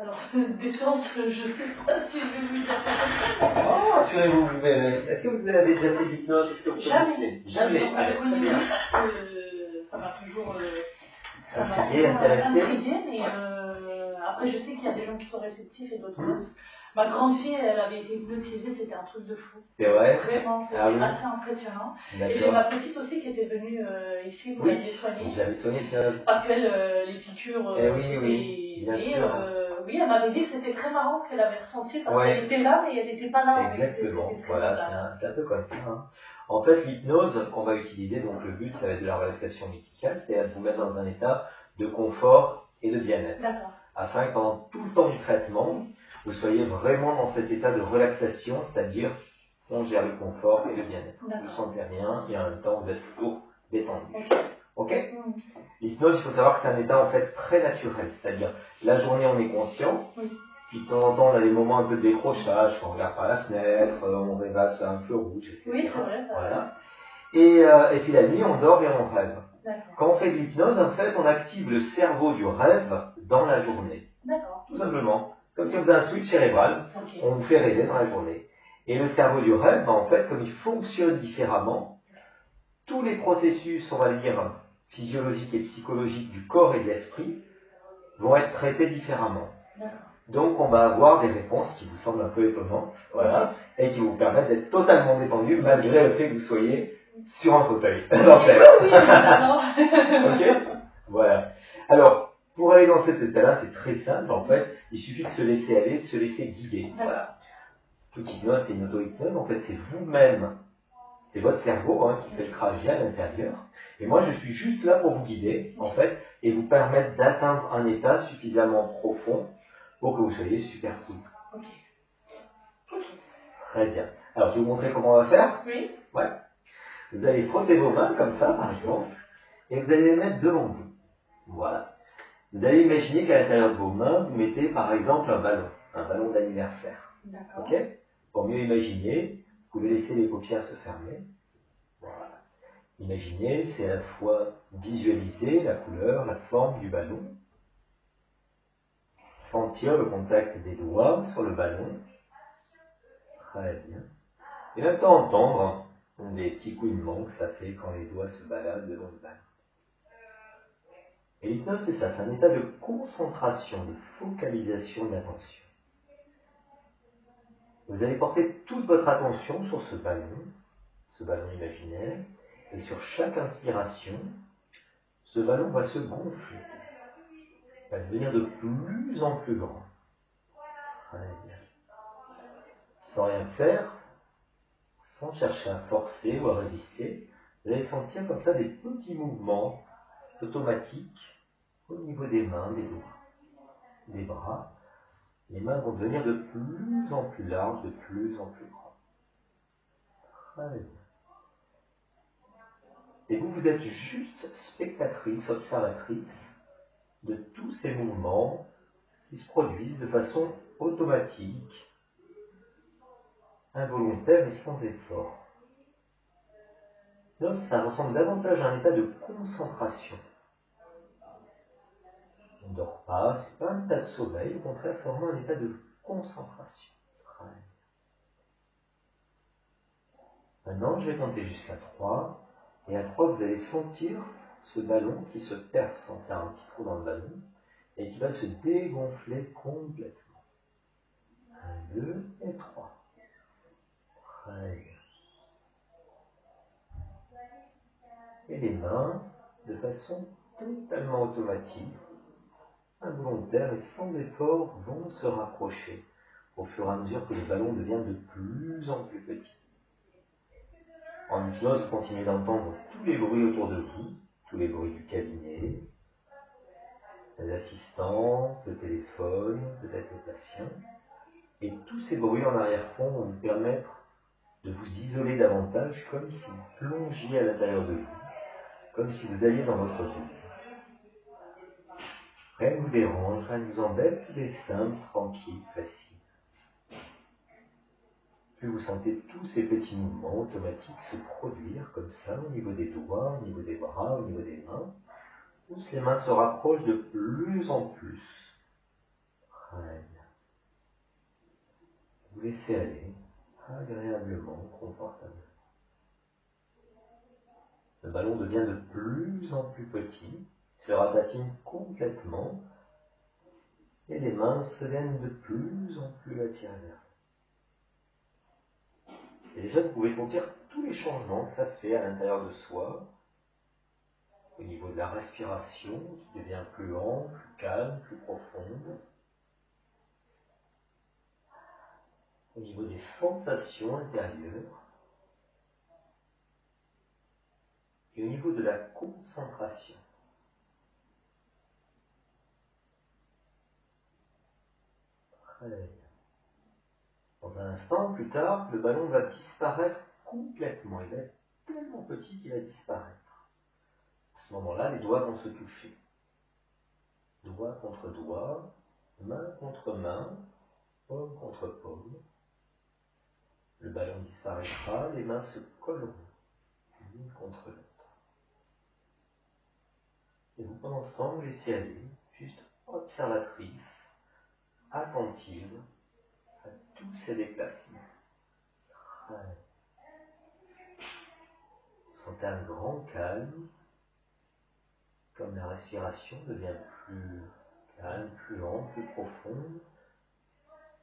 Alors, des chances, je sais pas si je vais vous dire ça. Oh, tu vous verrez. Est-ce que vous avez déjà fait l'hypnose? Jamais. Jamais. J'ai connu lui parce que ça m'a toujours intrigué, mais après je sais qu'il y a des gens qui sont réceptifs et d'autres non. Ma grande fille, elle avait été hypnotisée, c'était un truc de fou. C'est vrai? Vraiment, c'était assez impressionnant. Et j'ai ma petite aussi qui était venue ici, vous l'aviez soignée. Je l'avais soignée parce qu'elle, les piqûres. oui, bien sûr. Oui, elle m'avait dit que c'était très marrant ce qu'elle avait ressenti parce qu'elle était là, mais elle n'était pas là. Exactement, voilà, c'est un peu comme ça. Hein. En fait, l'hypnose qu'on va utiliser, donc le but, ça va être de la relaxation musicale, c'est-à-dire de vous mettre dans un état de confort et de bien-être. D'accord. Afin que pendant tout le temps du traitement, vous soyez vraiment dans cet état de relaxation, c'est-à-dire on gère le confort et le bien-être. Vous ne sentez rien et en même temps vous êtes toujours détendu. Ok. L'hypnose, il faut savoir que c'est un état en fait très naturel, c'est-à-dire la journée on est conscient, puis de temps en temps on a des moments un peu de décrochage, quand on regarde par la fenêtre, on rêvasse un feu rouge, etc. Oui, c'est vrai. Voilà. Et puis la nuit on dort et on rêve. Quand on fait de l'hypnose, en fait, on active le cerveau du rêve dans la journée. D'accord. Tout simplement. Comme si on faisait un switch cérébral, on vous fait rêver dans la journée. Et le cerveau du rêve, en fait, comme il fonctionne différemment, tous les processus, on va dire, physiologiques et psychologiques du corps et de l'esprit vont être traités différemment. Donc, on va avoir des réponses qui vous semblent un peu étonnantes, voilà, et qui vous permettent d'être totalement détendu malgré le fait que vous soyez sur un fauteuil. Ok. Voilà. Alors, pour aller dans cet état-là, c'est très simple, en fait, il suffit de se laisser aller, de se laisser guider. Voilà. Toute hypnose, c'est une auto-hypnose, en fait, c'est vous-même, c'est votre cerveau qui fait le trajet à l'intérieur, et moi je suis juste là pour vous guider, en fait, et vous permettre d'atteindre un état suffisamment profond pour que vous soyez super souple. Très bien. Alors, je vais vous montrer comment on va faire. Oui. Ouais. Vous allez frotter vos mains, comme ça, par exemple, et vous allez les mettre devant vous. Voilà. Vous allez imaginer qu'à l'intérieur de vos mains, vous mettez par exemple un ballon d'anniversaire. D'accord. Ok. Pour mieux imaginer, vous pouvez laisser les paupières se fermer. Voilà. Imaginez, c'est à la fois visualiser la couleur, la forme du ballon, sentir le contact des doigts sur le ballon. Très bien. Et en même temps entendre des petits couinements que ça fait quand les doigts se baladent devant le ballon. Et l'hypnose, c'est ça, c'est un état de concentration, de focalisation de l'attention. Vous allez porter toute votre attention sur ce ballon imaginaire, et sur chaque inspiration, ce ballon va se gonfler, va devenir de plus en plus grand. Très bien. Sans rien faire, sans chercher à forcer ou à résister, vous allez sentir comme ça des petits mouvements automatiques au niveau des mains, des doigts, des bras. Les mains vont devenir de plus en plus larges, de plus en plus grandes. Très bien. Et vous êtes juste spectatrice, observatrice de tous ces mouvements qui se produisent de façon automatique, involontaire et sans effort. Là, ça ressemble davantage à un état de concentration. On ne dort pas, c'est pas un état de sommeil, au contraire, c'est vraiment un état de concentration. Maintenant, je vais compter jusqu'à 3, et à 3, vous allez sentir ce ballon qui se perce en faire un petit trou dans le ballon, et qui va se dégonfler complètement. 1, 2 et 3. Très bien. Et les mains, de façon totalement automatique, involontaire et sans effort, vont se rapprocher au fur et à mesure que le ballon devient de plus en plus petit. En hypnose, vous continuez d'entendre tous les bruits autour de vous, tous les bruits du cabinet, les assistants, le téléphone, peut-être les patients, et tous ces bruits en arrière-fond vont vous permettre de vous isoler davantage, comme si vous plongiez à l'intérieur de vous, comme si vous alliez dans votre bulle. Rien ne vous dérange, rien ne vous embête, tout est simple, tranquille, facile. Puis vous sentez tous ces petits mouvements automatiques se produire comme ça, au niveau des doigts, au niveau des bras, au niveau des mains. Tous les mains se rapprochent de plus en plus. Ouais. vous laissez aller agréablement, confortablement. Le ballon devient de plus en plus petit, se ratatine complètement, et les mains se viennent de plus en plus attirées vers vous. Et déjà, vous pouvez sentir tous les changements que ça fait à l'intérieur de soi, au niveau de la respiration, qui devient plus lente, plus calme, plus profonde, au niveau des sensations intérieures, et au niveau de la concentration. Très bien. Dans un instant, plus tard, le ballon va disparaître complètement. Il va être tellement petit qu'il va disparaître. À ce moment-là, les doigts vont se toucher. Doigt contre doigt, main contre main, paume contre paume. Le ballon disparaîtra, les mains se colleront l'une contre l'autre. Et vous, pendant ce temps, vous laissez aller, juste observatrice, attentive à tous ces déplacements. Ouais. Vous sentez un grand calme, comme la respiration devient plus calme, plus lente, plus profonde.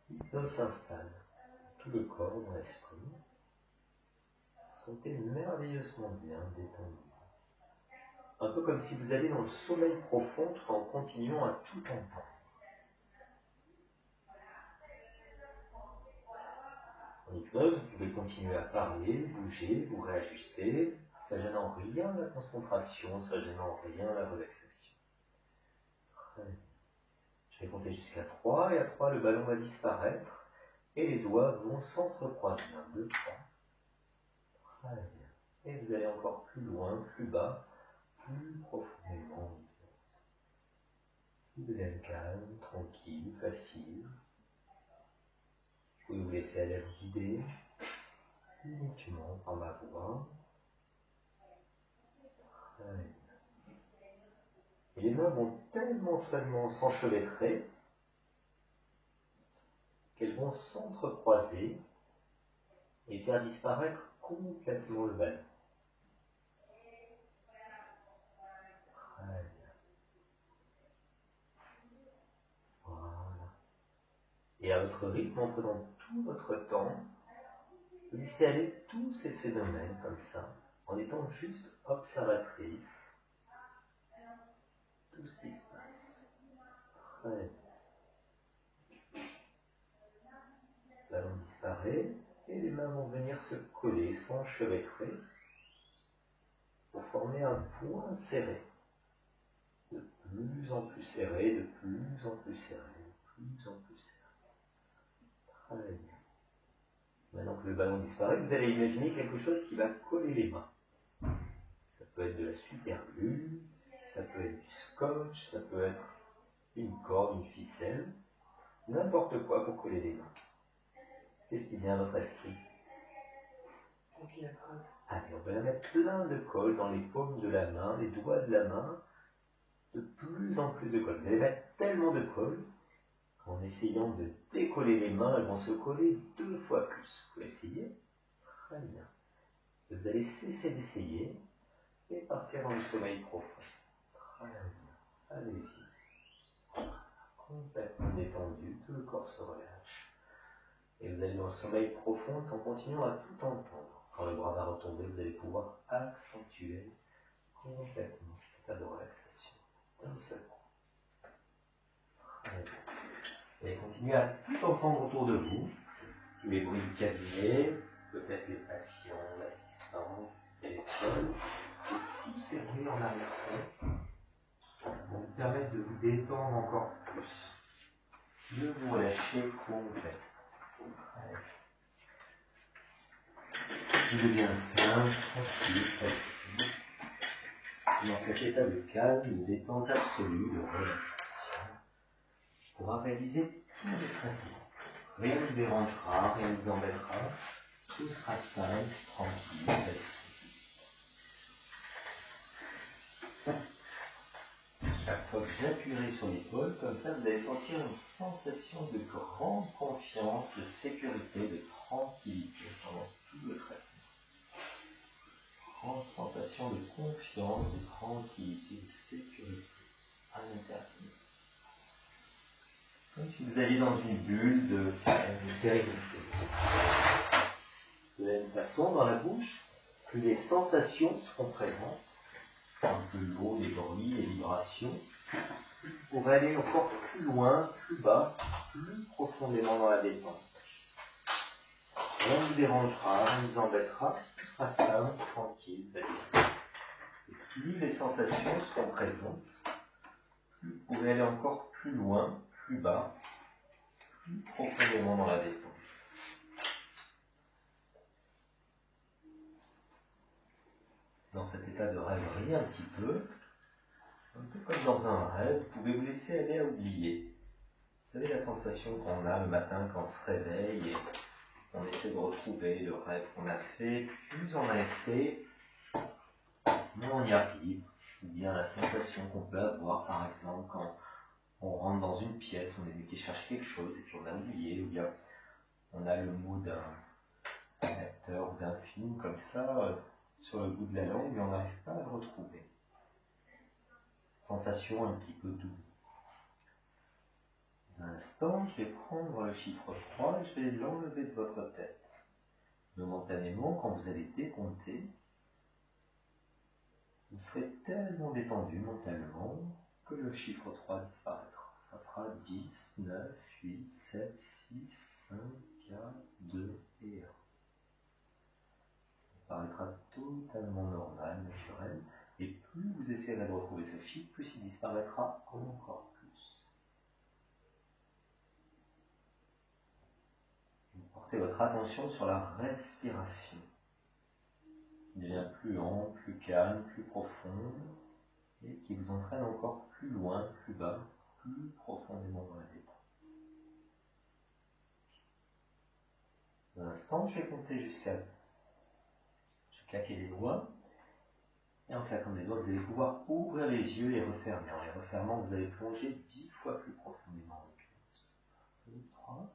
L'hypnose s'installe dans tout le corps, dans l'esprit. Sentez merveilleusement bien détendu. Un peu comme si vous alliez dans le sommeil profond tout en continuant à tout entendre. En hypnose, vous pouvez continuer à parler, bouger, vous réajuster. Ça gêne en rien la concentration, ça gêne en rien la relaxation. Très bien. Je vais compter jusqu'à 3, et à 3, le ballon va disparaître, et les doigts vont s'entrecroiser. 1, 2, 3. Très bien. Et vous allez encore plus loin, plus bas, plus profondément. Vous devenez calme, tranquille, facile. Vous pouvez vous laisser aller vous guider, uniquement par ma voix. Très bien. Et les mains vont tellement seulement s'enchevêtrer qu'elles vont s'entrecroiser et faire disparaître complètement le ballon. Très bien. Voilà. Et à votre rythme, en prenant tout votre temps, vous laissez aller tous ces phénomènes comme ça, en étant juste observatrice, tout ce qui se passe. Très bien. Le ballon disparaît, et les mains vont venir se coller, s'enchevêtrer, pour former un point serré. De plus en plus serré, de plus en plus serré, de plus en plus serré. Très bien. Maintenant que le ballon disparaît, vous allez imaginer quelque chose qui va coller les mains. Ça peut être de la superglue, ça peut être du scotch, ça peut être une corde, une ficelle, n'importe quoi pour coller les mains. Qu'est-ce qui vient à votre esprit? Allez, on va la mettre plein de colle dans les paumes de la main, les doigts de la main, de plus en plus de colle. Vous allez mettre tellement de colle qu'en essayant de décoller les mains, elles vont se coller 2 fois plus. Vous essayez? Très bien. Vous allez cesser d'essayer et partir dans le sommeil profond. Très bien. Allez-y. Complètement détendu, tout le corps se relâche. Et vous allez dans le sommeil profond en continuant à tout entendre. Quand le bras va retomber, vous allez pouvoir accentuer complètement cet état de relaxation d'un seul coup. Très bien. Et continuez à tout entendre autour de vous. Les bruits du cabinet, peut-être les patients, l'assistance, le téléphone, et tous ces bruits en arrière-fond vont vous permettre de vous détendre encore plus, de vous relâcher complètement. Vous devenez simple, tranquille, facile, dans cet état de calme, de détente absolue, de relaxation, pourra réaliser tous les traitements. Rien ne vous dérangera, rien ne vous embêtera, tout sera simple, tranquille, facile. chaque fois que j'appuierai sur l'épaule, comme ça vous allez sentir une sensation de grande confiance, de sécurité, de tranquillité pendant tout le traitement. Grande sensation de confiance, de tranquillité, de sécurité à l'intérieur. Comme si vous alliez dans une bulle de sérénité. De la même façon, dans la bouche, plus les sensations seront présentes, un peu l'eau, les bruits, les vibrations, on va aller encore plus loin, plus bas, plus profondément dans la détente. On vous dérangera, on vous embêtera, tout sera simple, tranquille, et plus les sensations seront présentes, plus vous pourrez aller encore plus loin, plus bas, plus profondément dans la détente. Dans cet état de rêverie un petit peu comme dans un rêve, vous pouvez vous laisser aller à oublier. Vous savez la sensation qu'on a le matin quand on se réveille et on essaie de retrouver le rêve qu'on a fait, plus on a essayé, moins on y arrive. Ou bien la sensation qu'on peut avoir par exemple quand on rentre dans une pièce, on est venu qui cherche quelque chose et puis on a oublié, ou bien on a le mot d'un acteur ou d'un film comme ça sur le bout de la langue mais on n'arrive pas à le retrouver. Sensation un petit peu douce. Un instant, je vais prendre le chiffre 3 et je vais l'enlever de votre tête. Momentanément, quand vous allez décompter, vous serez tellement détendu mentalement que le chiffre 3 disparaîtra. Ça fera 10, 9, 8, 7, 6, 5, 4, 2 et 1. Ça paraîtra totalement normal, naturel, et plus vous essayerez de retrouver ce chiffre, plus il disparaîtra encore plus. Vous portez votre attention sur la respiration. Il devient plus lent, plus calme, plus profond, et qui vous entraîne encore plus loin, plus bas, plus profondément dans la détente. Dans un instant, je vais compter jusqu'à... Je vais claquer les doigts, et en claquant les doigts, vous allez pouvoir ouvrir les yeux et refermer. En les refermant, vous allez plonger 10 fois plus profondément en l'hypnose. 2, 3,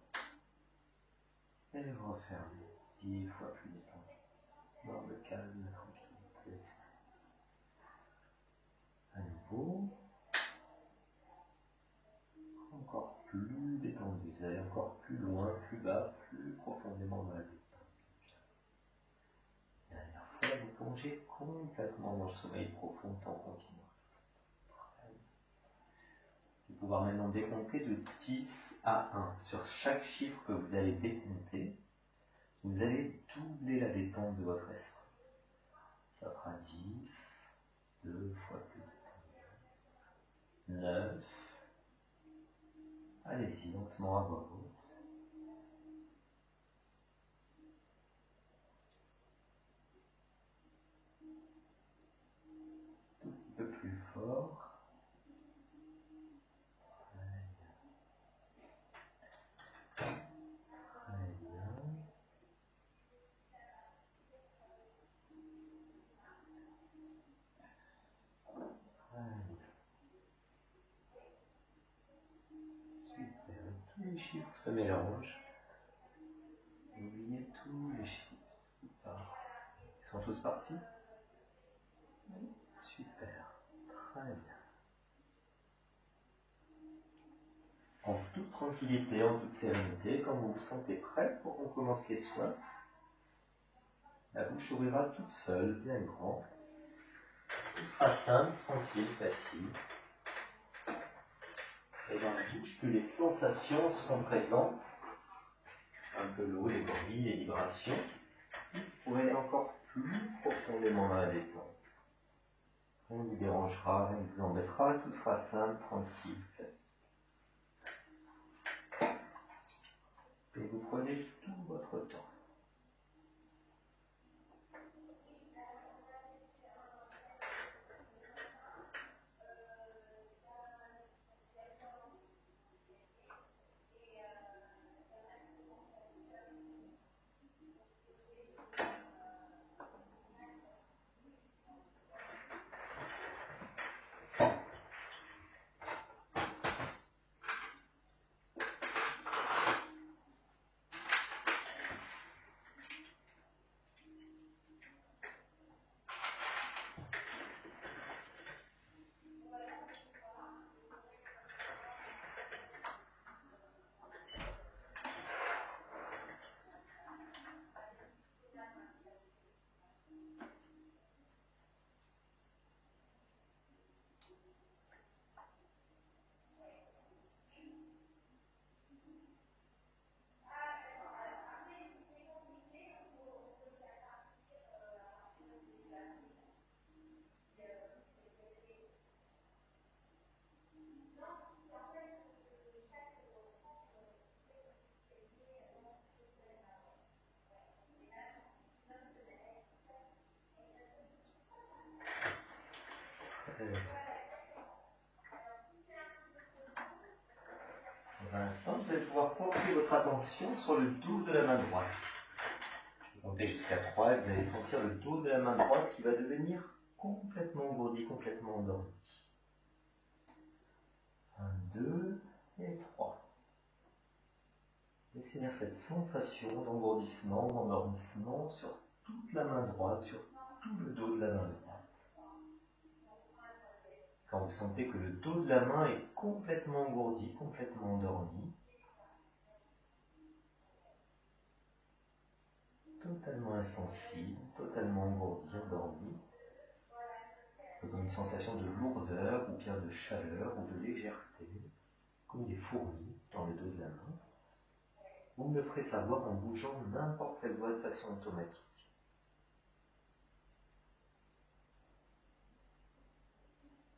et vous refermez 10 fois plus détendu. Dans le calme, la tranquillité. À nouveau, encore plus détendu, vous allez encore plus loin, plus bas, plus profondément dans la détente. Dernière fois, vous plongez complètement dans le sommeil profond en continuant. Vous pouvez maintenant décompter de 10 à 1. Sur chaque chiffre que vous allez décompter, vous allez doubler la détente de votre esprit. Ça fera 10, 2 fois plus détendu. 9, allez-y, lentement à voix haute. Un peu plus fort. Très bien. Super. Tous les chiffres se mélangent. Oubliez tous les chiffres. Ils sont tous partis? Super. Très bien. En toute tranquillité, en toute sérénité, quand vous vous sentez prêt pour qu'on commence les soins, la bouche ouvrira toute seule, bien grand. Tout sera simple, tranquille, facile. Et dans la bouche, plus les sensations seront présentes, un peu l'eau, les bruits, les vibrations, vous pourrez aller encore plus profondément dans la détente. On ne vous dérangera, on ne vous embêtera, tout sera simple, tranquille, facile. Et vous prenez tout votre temps. Maintenant, vous allez pouvoir porter votre attention sur le dos de la main droite. Je vais compter jusqu'à 3 et vous allez sentir le dos de la main droite qui va devenir complètement engourdi, complètement endormi. 1, 2 et 3. Laissez venir cette sensation d'engourdissement, d'endormissement sur toute la main droite, sur tout le dos de la main droite. Quand vous sentez que le dos de la main est complètement engourdi, complètement endormi, totalement insensible, totalement engourdi, endormi, comme une sensation de lourdeur ou bien de chaleur ou de légèreté, comme des fourmis dans le dos de la main, vous me le ferez savoir en bougeant n'importe quelle doigt de façon automatique.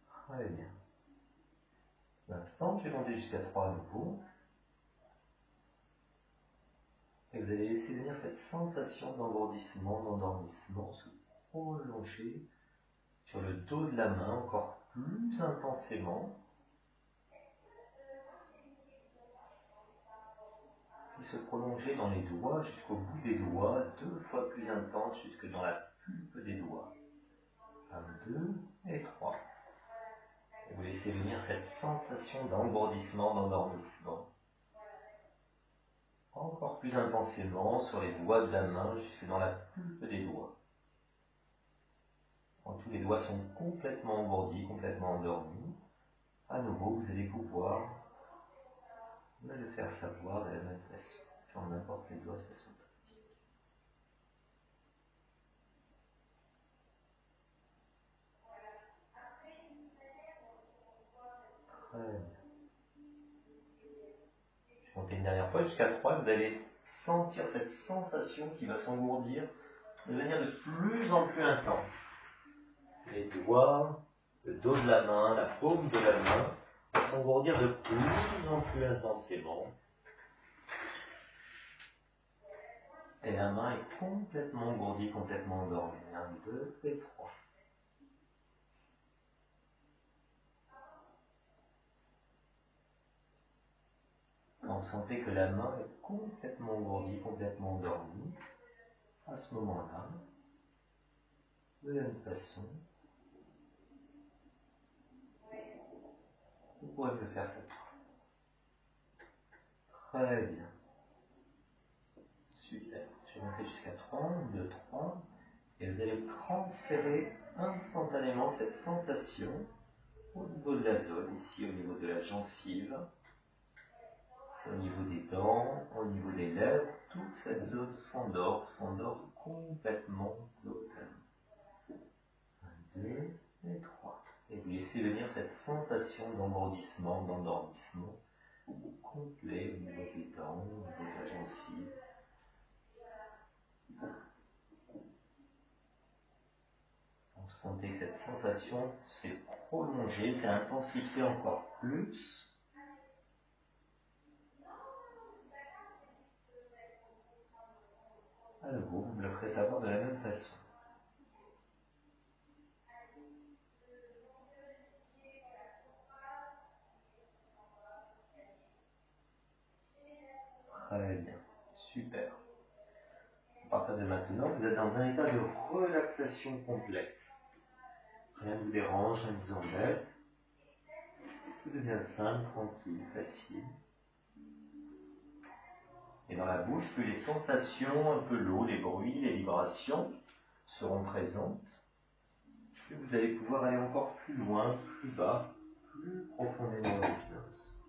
Très bien. L'instant, je vais compter jusqu'à 3 à nouveau. Et vous allez laisser venir cette sensation d'engourdissement, d'endormissement se prolonger sur le dos de la main encore plus intensément. Et se prolonger dans les doigts jusqu'au bout des doigts, 2 fois plus intense jusque dans la pulpe des doigts. 1, 2 et 3. Et vous laissez venir cette sensation d'engourdissement, d'endormissement. Encore plus intensément sur les doigts de la main jusque dans la pulpe des doigts. Quand tous les doigts sont complètement engourdis, complètement endormis, à nouveau vous allez pouvoir me le faire savoir de la même façon, sur n'importe quel doigt de façon pratique. Très bien. Je vais compter une dernière fois jusqu'à 3, vous allez sentir cette sensation qui va s'engourdir, devenir de plus en plus intense. Les doigts, le dos de la main, la paume de la main vont s'engourdir de plus en plus intensément. Et la main est complètement engourdie, complètement endormie. 1, 2 et 3. Quand vous sentez que la main est complètement engourdie, complètement endormie, à ce moment-là, de la même façon, vous pourrez me faire ça. Très bien. Super. Je vais monter jusqu'à 3, 1, 2, 3. Et vous allez transférer instantanément cette sensation au niveau de la zone, ici au niveau de la gencive, au niveau des dents, au niveau des lèvres. Toute cette zone s'endort complètement, totalement. 1, 2 et 3. Et vous laissez venir cette sensation d'engourdissement, d'endormissement complet au niveau des dents, au niveau de la gencive. Vous sentez que cette sensation s'est prolongée, s'est intensifiée encore plus. À nouveau, vous me le ferez savoir de la même façon. Très bien, super. À partir de maintenant, vous êtes dans un état de relaxation complète. Rien ne vous dérange, rien ne vous embête. Tout devient simple, tranquille, facile. Et dans la bouche, plus les sensations, un peu l'eau, les bruits, les vibrations seront présentes, plus vous allez pouvoir aller encore plus loin, plus bas, plus profondément dans l'hypnose.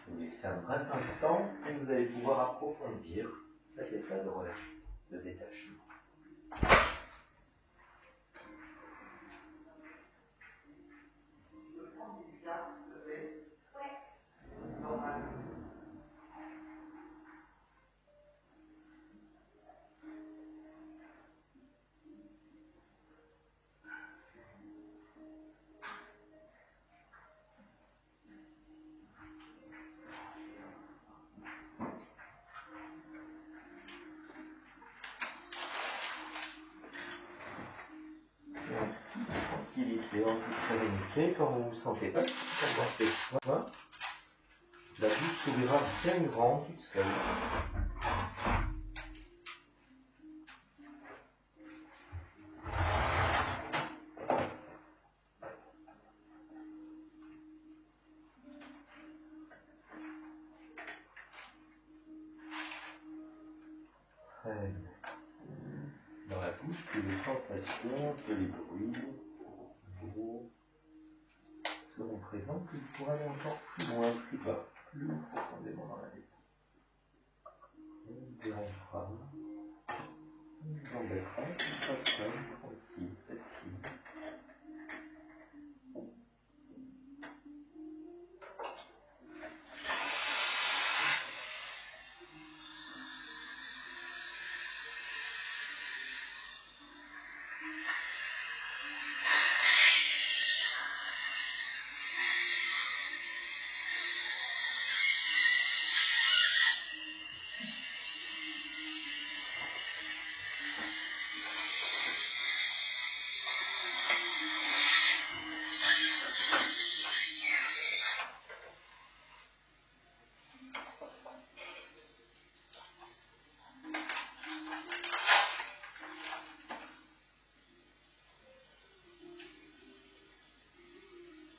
Vous laissez un bref instant et vous allez pouvoir approfondir cet état de relâchement, de détachement. Et en toute sérénité, quand vous ne vous sentez pas suffisamment fait soin, la bouche s'ouvrira bien grand toute seule. Dans la bouche, que les sensations, que les bruits, seront présents, puis pour aller encore plus loin, plus bas, plus profondément dans la tête. On dérangera, on nous embêtera, on sera tranquille, facile.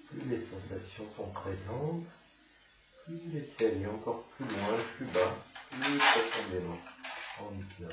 Plus les sensations sont présentes, plus vous laissez aller encore plus loin, plus bas, plus profondément en hypnose.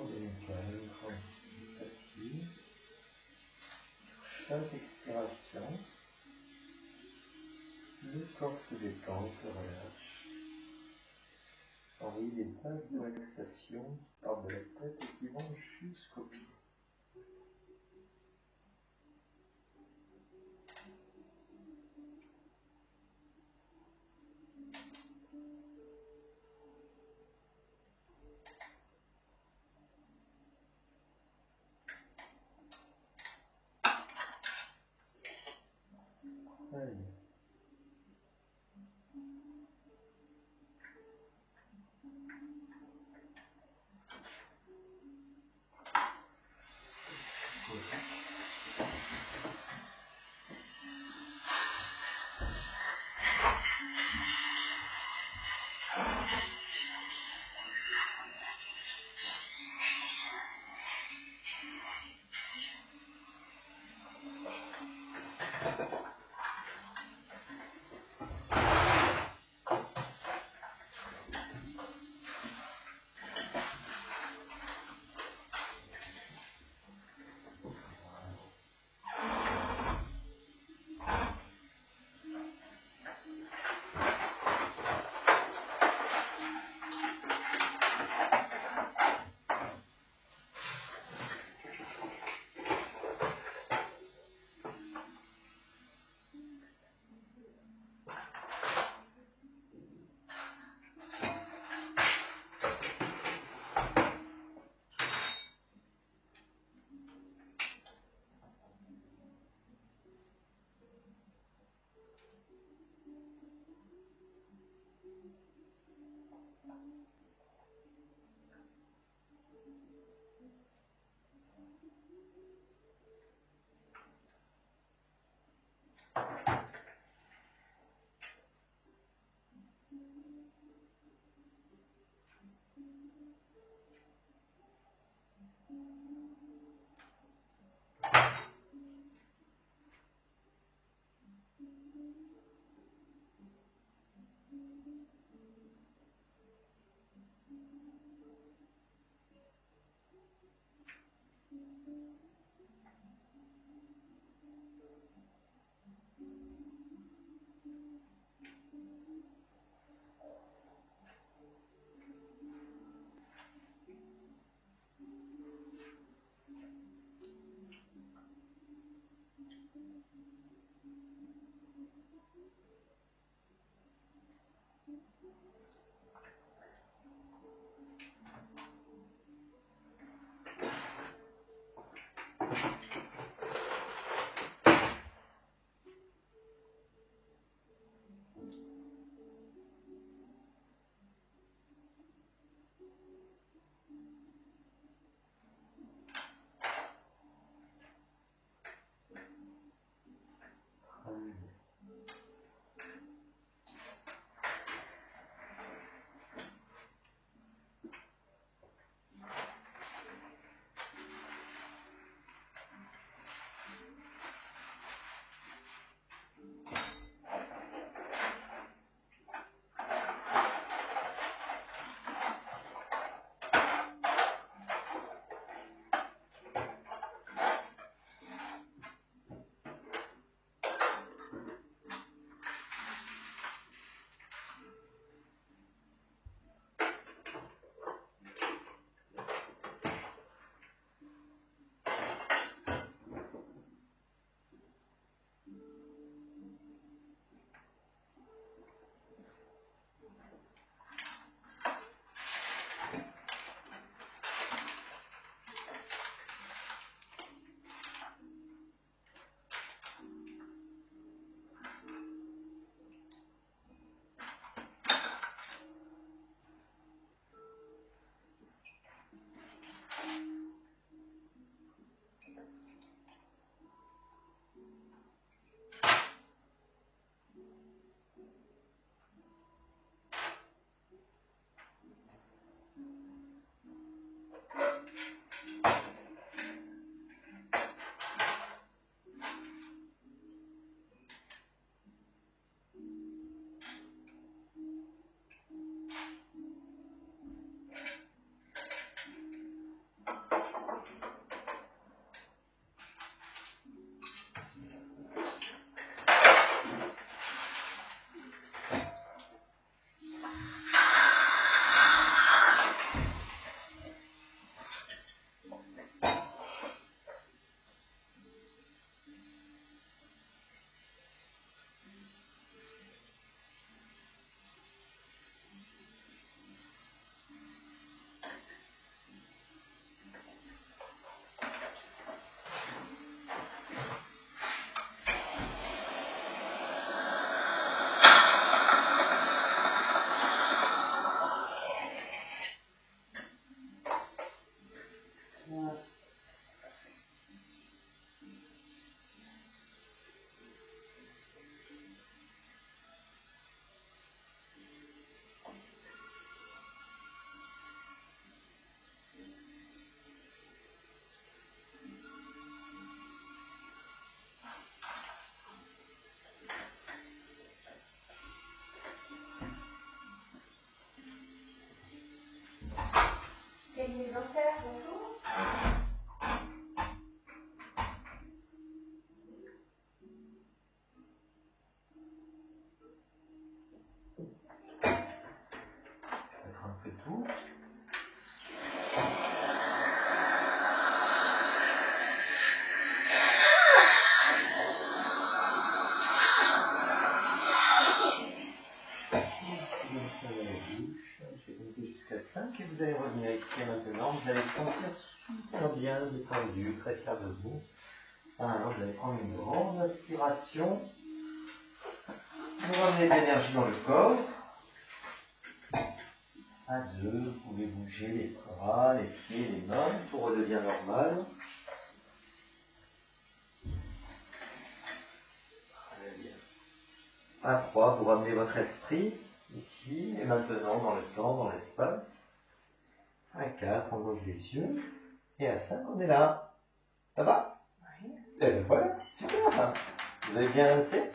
abdominale, petit à petit. Sur chaque expiration, le corps se détend, se relâche. Envoyez des vagues de relaxation qui partent de la tête et qui vont jusqu'aux pieds. Allez. cabinet dentaire, bonjour. Mettre un peu tout. Je vais compter jusqu'à 5 et vous allez revenir ici maintenant. Vous allez sentir super bien détendu, très fier de vous. Alors, vous allez prendre une grande inspiration. Vous ramenez de l'énergie dans le corps. À deux, vous pouvez bouger les bras, les pieds, les mains. Tout redevient normal. Très bien. À 3, vous ramenez votre esprit ici et maintenant dans le temps, dans l'espace. À 4, on ouvre les yeux. Et à 5, on est là. Ça va? Oui. Et bien voilà, super. Vous avez bien lancé?